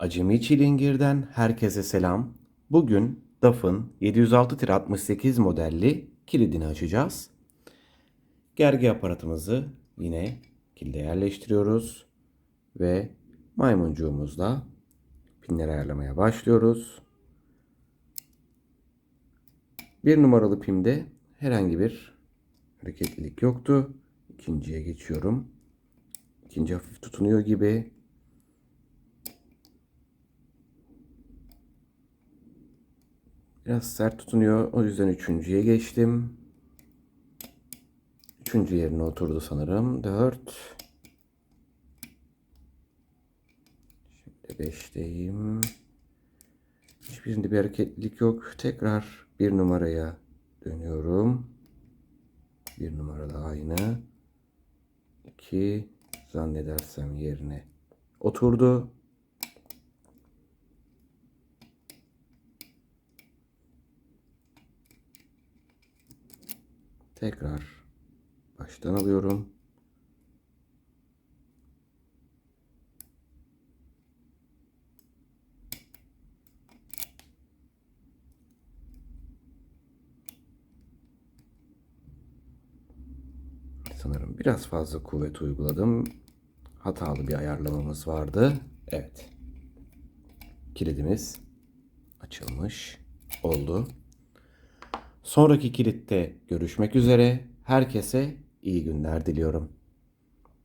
Acemi Çilingir'den herkese selam. Bugün DAF'ın 706-68 modelli kilidini açacağız. Gergi aparatımızı yine kilide yerleştiriyoruz ve maymuncuğumuzla pinleri ayarlamaya başlıyoruz. Bir numaralı pimde herhangi bir hareketlilik yoktu. İkinciye geçiyorum. İkinci hafif tutunuyor gibi. Biraz sert tutunuyor. O yüzden üçüncüye geçtim. Üçüncü yerine oturdu sanırım. 4. Şimdi 5'teyim. Hiçbirinde bir hareketlilik yok. Tekrar bir numaraya dönüyorum. Bir numara da aynı. 2 zannedersem yerine oturdu. Tekrar baştan alıyorum. Sanırım biraz fazla kuvvet uyguladım. Hatalı bir ayarlamamız vardı. Evet. Kilidimiz açılmış oldu. Sonraki kilitte görüşmek üzere. Herkese iyi günler diliyorum.